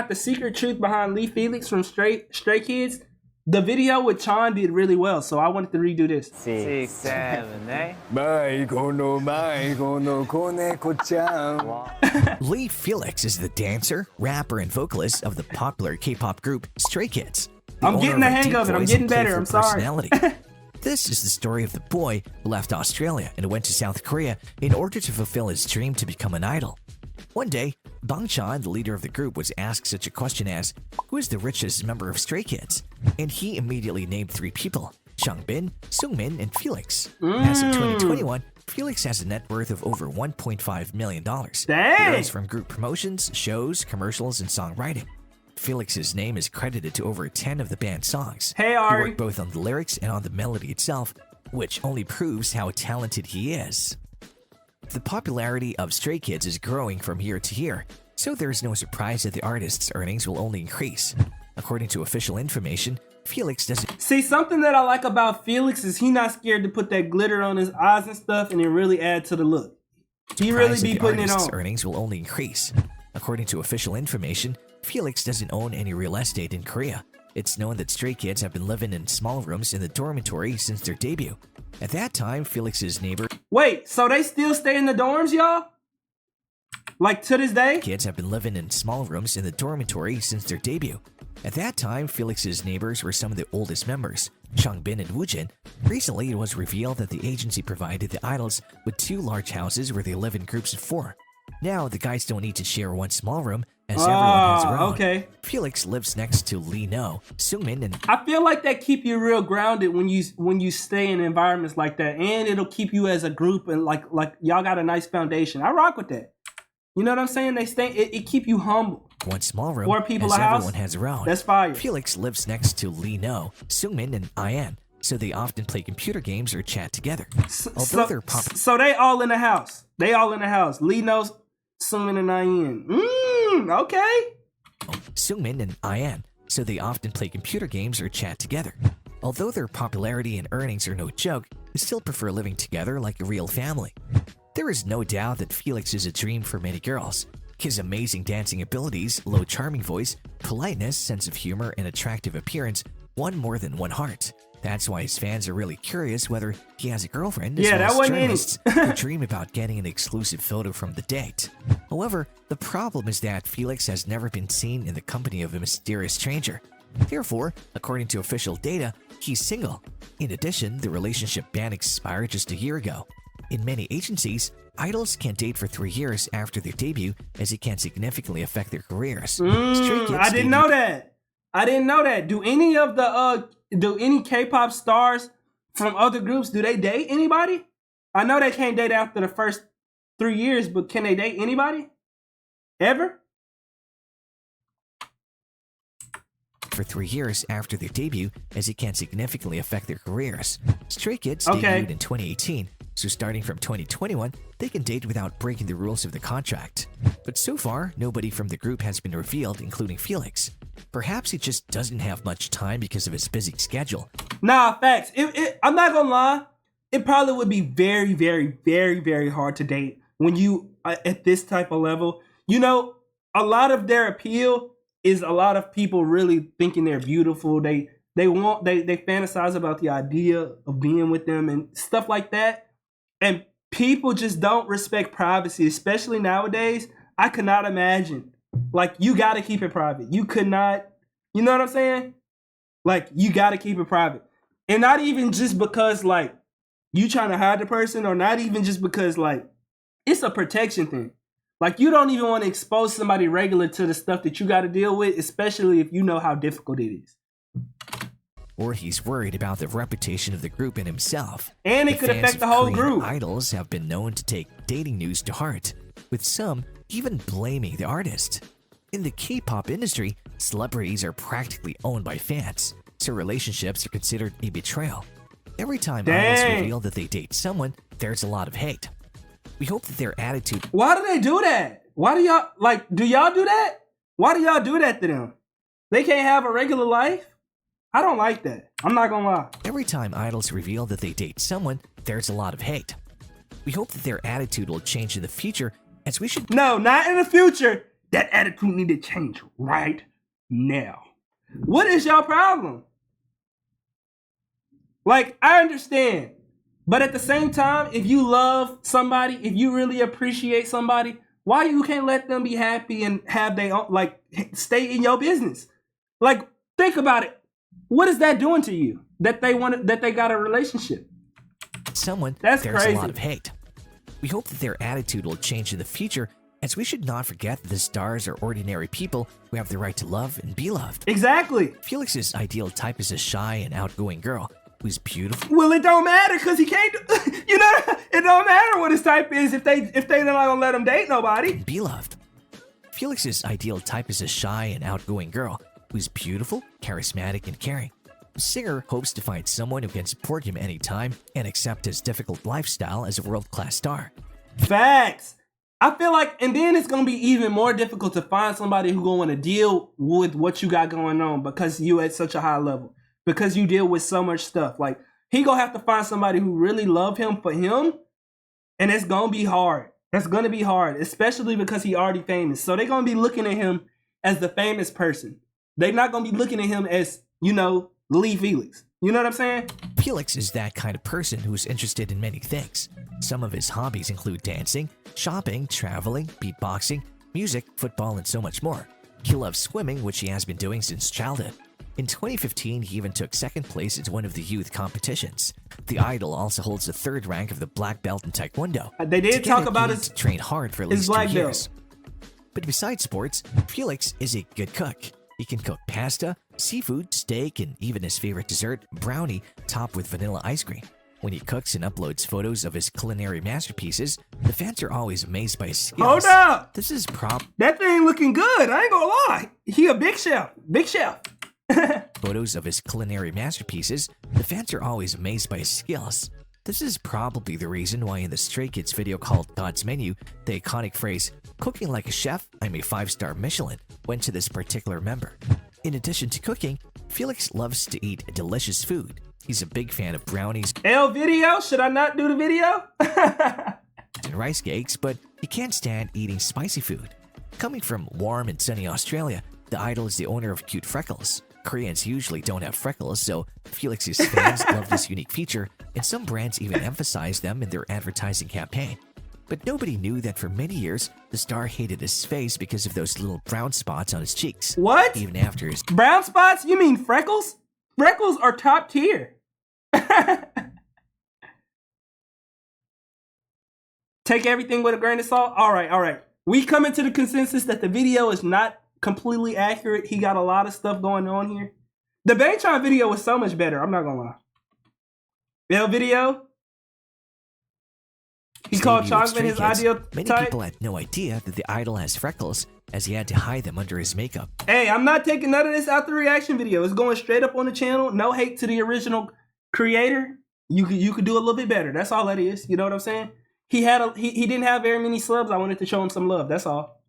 out the secret truth behind Lee Felix from Stray Kids, the video with Chan did really well, so I wanted to redo this. 6, 7, 8. Lee Felix is the dancer, rapper, and vocalist of the popular K-pop group Stray Kids. I'm getting the hang of it. I'm getting better. I'm sorry. This is the story of the boy who left Australia and went to South Korea in order to fulfill his dream to become an idol. One day, Bang Chan, the leader of the group, was asked such a question as, who is the richest member of Stray Kids? And he immediately named 3 people, Changbin, Sungmin, and Felix. As of 2021, Felix has a net worth of over $1.5 million. He earns from group promotions, shows, commercials, and songwriting. Felix's name is credited to over 10 of the band's songs. Hey, Ari. He worked both on the lyrics and on the melody itself, which only proves how talented he is. The popularity of Stray Kids is growing from year to year, so there's no surprise that the artist's earnings will only increase. According to official information, Felix doesn't... See, something that I like about Felix is he not scared to put that glitter on his eyes and stuff and it really add to the look. He really be putting it on. Earnings will only increase. According to official information, Felix doesn't own any real estate in Korea. It's known that Stray Kids have been living in small rooms in the dormitory since their debut. At that time, Felix's neighbor... Wait, so they still stay in the dorms, y'all? Like to this day? Kids have been living in small rooms in the dormitory since their debut. At that time, Felix's neighbors were some of the oldest members, Changbin and Woojin. Recently, it was revealed that the agency provided the idols with 2 large houses where they live in groups of 4. Now, the guys don't need to share one small room, as everyone has their own. Okay. Felix lives next to Lee No, Sungmin, and... I feel like that keep you real grounded when you stay in environments like that, and it'll keep you as a group and like y'all got a nice foundation. I rock with that. You know what I'm saying? It keep you humble. One small room, 4 people as a house. Everyone has their own. That's fire. Felix lives next to Lee No, Sungmin, and Ian, so they often play computer games or chat together. So they all in the house. They all in the house. Lee knows Sungmin and Ian. Okay. Sungmin and Ian, so they often play computer games or chat together. Although their popularity and earnings are no joke, they still prefer living together like a real family. There is no doubt that Felix is a dream for many girls. His amazing dancing abilities, low charming voice, politeness, sense of humor, and attractive appearance won more than one heart. That's why his fans are really curious whether he has a girlfriend, as well as journalists who dream about getting an exclusive photo from the date. However, the problem is that Felix has never been seen in the company of a mysterious stranger. Therefore, according to official data, he's single. In addition, the relationship ban expired just a year ago. In many agencies, idols can't date for 3 years after their debut, as it can significantly affect their careers. I didn't know that. I didn't know that. Do any K-pop stars from other groups, do they date anybody? I know they can't date after the first 3 years, but can they date anybody? Ever? For 3 years after their debut, as it can significantly affect their careers. Stray Kids debuted in 2018, so starting from 2021, they can date without breaking the rules of the contract. But so far, nobody from the group has been revealed, including Felix. Perhaps he just doesn't have much time because of his busy schedule. Nah, facts. I'm not gonna lie. It probably would be very, very, very, very hard to date when you are at this type of level. You know, a lot of their appeal is a lot of people really thinking they're beautiful. They fantasize about the idea of being with them and stuff like that. And people just don't respect privacy, especially nowadays. I could not imagine. Like, you got to keep it private. You could not, you know what I'm saying? Like, you got to keep it private. And not even just because, like, you trying to hide the person, or not even just because, like, it's a protection thing. Like, you don't even want to expose somebody regular to the stuff that you got to deal with, especially if you know how difficult it is. Or he's worried about the reputation of the group and himself. And it could affect the whole group. Idols have been known to take dating news to heart, with some even blaming the artist. In the K-pop industry, celebrities are practically owned by fans, so relationships are considered a betrayal. Every time idols reveal that they date someone, there's a lot of hate. We hope that their attitude... Why do they do that? Why do y'all, like, do y'all do that? Why do y'all do that to them? They can't have a regular life? I don't like that. I'm not gonna lie. Every time idols reveal that they date someone, there's a lot of hate. We hope that their attitude will change in the future, as we should... No, not in the future. That attitude need to change right now. What is your problem? Like, I understand. But at the same time, if you love somebody, if you really appreciate somebody, why you can't let them be happy and have their own, like, stay in your business? Like, think about it. What is that doing to you? That they got a relationship? Someone, That's there's crazy. a lot of hate. We hope that their attitude will change in the future, as we should not forget that the stars are ordinary people who have the right to love and be loved. Exactly. Felix's ideal type is a shy and outgoing girl who's beautiful. Well, it don't matter because he can't. You know, it don't matter what his type is if they not gonna let him date nobody. And be loved. Felix's ideal type is a shy and outgoing girl who's beautiful, charismatic, and caring. The singer hopes to find someone who can support him anytime and accept his difficult lifestyle as a world-class star. Facts. I feel like, and then it's gonna be even more difficult to find somebody who gonna want to deal with what you got going on because you at such a high level, because you deal with so much stuff. Like, he gonna have to find somebody who really love him for him, and it's gonna be hard. That's gonna be hard, especially because he already famous. So they're gonna be looking at him as the famous person. They're not gonna be looking at him as, you know, Lee Felix. You know what I'm saying? Felix is that kind of person who's interested in many things. Some of his hobbies include dancing, shopping, traveling, beatboxing, music, football, and so much more. He loves swimming, which he has been doing since childhood. In 2015, he even took second place at one of the youth competitions. The idol also holds the third rank of the black belt in Taekwondo. They did talk about his train hard for at least 2 black years. belt. But besides sports, Felix is a good cook. He can cook pasta, seafood, steak, and even his favorite dessert, brownie, topped with vanilla ice cream. When he cooks and uploads photos of his culinary masterpieces, the fans are always amazed by his skills. Hold up! This is prop That thing looking good. I ain't gonna lie. He a big chef. Big chef. photos of his culinary masterpieces, the fans are always amazed by his skills. This is probably the reason why in the Stray Kids video called God's Menu, the iconic phrase, "Cooking like a chef, I'm a 5-star Michelin," went to this particular member. In addition to cooking, Felix loves to eat delicious food. He's a big fan of brownies Video? Should I not do the video? and rice cakes, but he can't stand eating spicy food. Coming from warm and sunny Australia, the idol is the owner of cute freckles. Koreans usually don't have freckles, so Felix's fans love this unique feature, and some brands even emphasize them in their advertising campaign. But nobody knew that for many years, the star hated his face because of those little brown spots on his cheeks. What? Even after his Brown spots? You mean freckles? Freckles are top tier. Take everything with a grain of salt? All right. We coming to the consensus that the video is not completely accurate. He got a lot of stuff going on here. The Baytron video was so much better. I'm not gonna lie. Bell video. He called chocolate his ideal Many type. people had no idea that the idol has freckles, as he had to hide them under his makeup. Hey, I'm not taking none of this out the reaction video. It's going straight up on the channel. No hate to the original creator. You could do a little bit better. That's all that is. You know what I'm saying? He didn't have very many subs. I wanted to show him some love. That's all.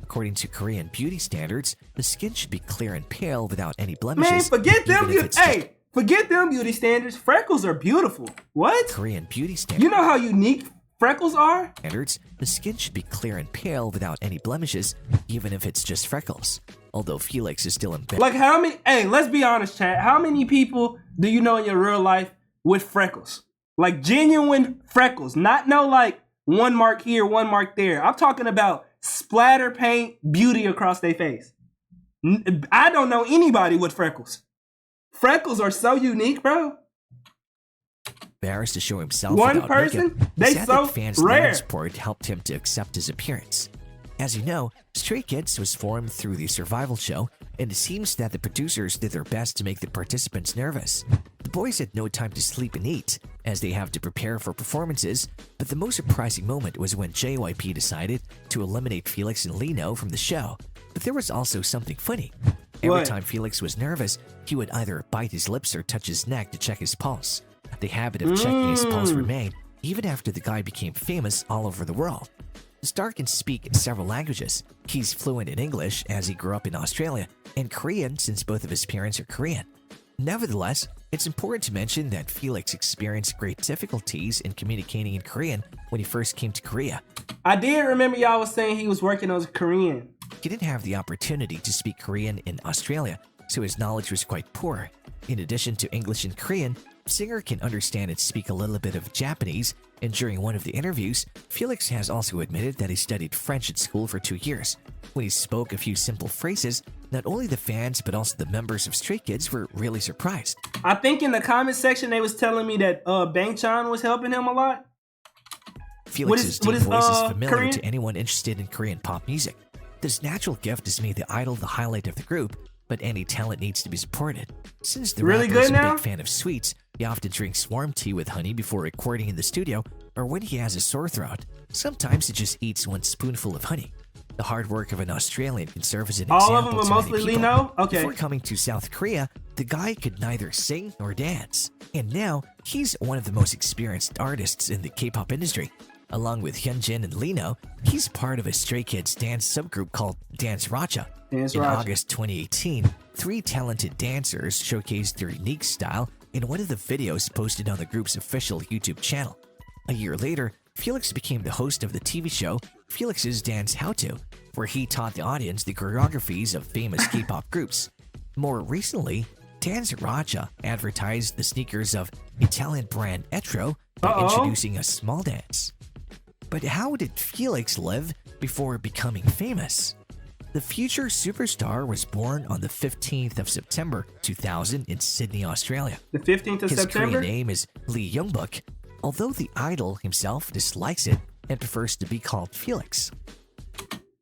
According to Korean beauty standards, the skin should be clear and pale without any blemishes. Man, forget them. even if it's just Forget them beauty standards. Freckles are beautiful. What? Korean beauty standards. You know how unique freckles are? The skin should be clear and pale without any blemishes, even if it's just freckles. Although Felix is still embarrassed. Like how many? Hey, let's be honest, chat. How many people do you know in your real life with freckles? Like genuine freckles, not no like one mark here, one mark there. I'm talking about splatter paint beauty across their face. I don't know anybody with freckles. Freckles are so unique, bro. Embarrassed to show himself One without person, makeup, they he said so that fans' rare. love support helped him to accept his appearance. As you know, Stray Kids was formed through the survival show, and it seems that the producers did their best to make the participants nervous. The boys had no time to sleep and eat, as they have to prepare for performances, but the most surprising moment was when JYP decided to eliminate Felix and Lino from the show. But there was also something funny. Every What? time Felix was nervous, he would either bite his lips or touch his neck to check his pulse. The habit of checking his pulse remained even after the guy became famous all over the world. The star can speak several languages. He's fluent in English as he grew up in Australia, and Korean since both of his parents are Korean. Nevertheless, it's important to mention that Felix experienced great difficulties in communicating in Korean when he first came to Korea. I did remember y'all was saying he was working on Korean. He didn't have the opportunity to speak Korean in Australia, so his knowledge was quite poor. In addition to English and Korean, Singer can understand and speak a little bit of Japanese, and during one of the interviews, Felix has also admitted that he studied French at school for 2 years. When he spoke a few simple phrases, not only the fans but also the members of Stray Kids were really surprised. I think in the comment section they was telling me that Bang Chan was helping him a lot. Felix's deep voice is familiar Korean? to anyone interested in Korean pop music. This natural gift has made the idol the highlight of the group, but any talent needs to be supported. Since the Really rapper is good a now? big fan of sweets, he often drinks warm tea with honey before recording in the studio or when he has a sore throat. Sometimes he just eats one spoonful of honey. The hard work of an Australian can serve as an All of example them to were many mostly people. Lino? Okay. Before coming to South Korea, the guy could neither sing nor dance. And now, he's one of the most experienced artists in the K-pop industry. Along with Hyunjin and Lino, he's part of a Stray Kids dance subgroup called Dance Racha. Dance In Racha. August 2018, 3 talented dancers showcased their unique style in one of the videos posted on the group's official YouTube channel. A year later, Felix became the host of the TV show Felix's Dance How To, where he taught the audience the choreographies of famous K-pop groups. More recently, Dance Racha advertised the sneakers of Italian brand Etro by introducing a small dance. But how did Felix live before becoming famous? The future superstar was born on the 15th of September 2000 in Sydney, Australia. The 15th of His September? Korean name is Lee Youngbuk, although the idol himself dislikes it and prefers to be called Felix.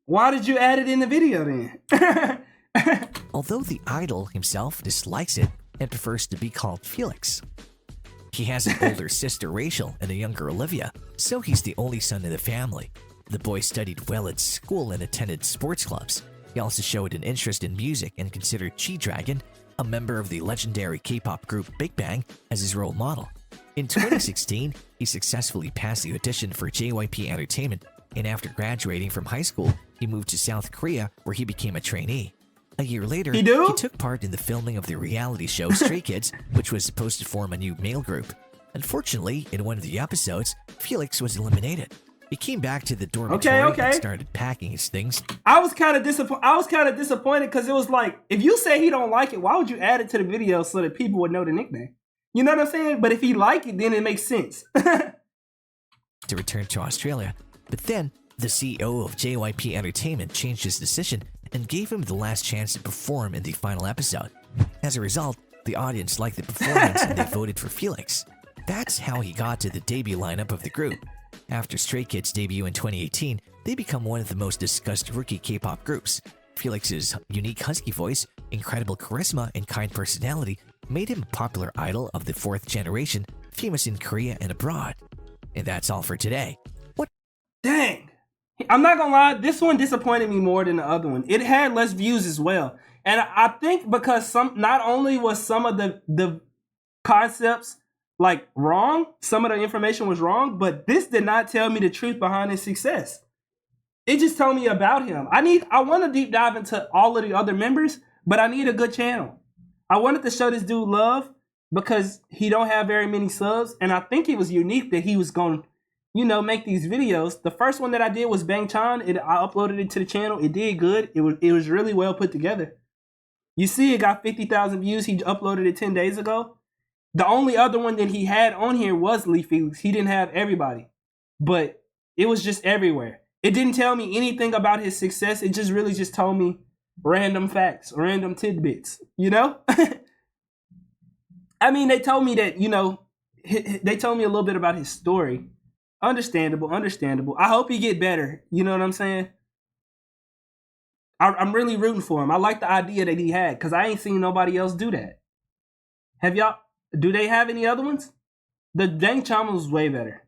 Why did you add it in the video then? Although the idol himself dislikes it and prefers to be called Felix. He has an older sister, Rachel, and a younger Olivia, so he's the only son in the family. The boy studied well at school and attended sports clubs. He also showed an interest in music and considered G-Dragon, a member of the legendary K-pop group Big Bang, as his role model. In 2016, he successfully passed the audition for JYP Entertainment, and after graduating from high school, he moved to South Korea where he became a trainee. A year later, he took part in the filming of the reality show Stray Kids, which was supposed to form a new male group. Unfortunately, in one of the episodes, Felix was eliminated. He came back to the dormitory and started packing his things. I was kind of disappointed because it was like, if you say he don't like it, why would you add it to the video so that people would know the nickname? You know what I'm saying? But if he like it, then it makes sense. To return to Australia, but then the CEO of JYP Entertainment changed his decision and gave him the last chance to perform in the final episode. As a result, the audience liked the performance and they voted for Felix. That's how he got to the debut lineup of the group. After Stray Kids' debut in 2018, they become one of the most discussed rookie K-pop groups. Felix's unique husky voice, incredible charisma, and kind personality made him a popular idol of the 4th generation, famous in Korea and abroad. And that's all for today. Dang. I'm not gonna lie, this one disappointed me more than the other one. It had less views as well. And I think because not only was some of the concepts like wrong, some of the information was wrong, but this did not tell me the truth behind his success. It just told me about him. I want to deep dive into all of the other members, but I need a good channel. I wanted to show this dude love because he don't have very many subs, and I think it was unique that he was going to, make these videos. The first one that I did was Bang Chan, and I uploaded it to the channel. It did good. It was really well put together. You see, it got 50,000 views. He uploaded it 10 days ago. The only other one that he had on here was Lee Felix. He didn't have everybody, but it was just everywhere. It didn't tell me anything about his success. It just really just told me random facts, random tidbits, I mean, they told me that, they told me a little bit about his story. Understandable. I hope he get better. You know what I'm saying? I'm really rooting for him. I like the idea that he had because I ain't seen nobody else do that. Do they have any other ones? The Dang Chama was way better.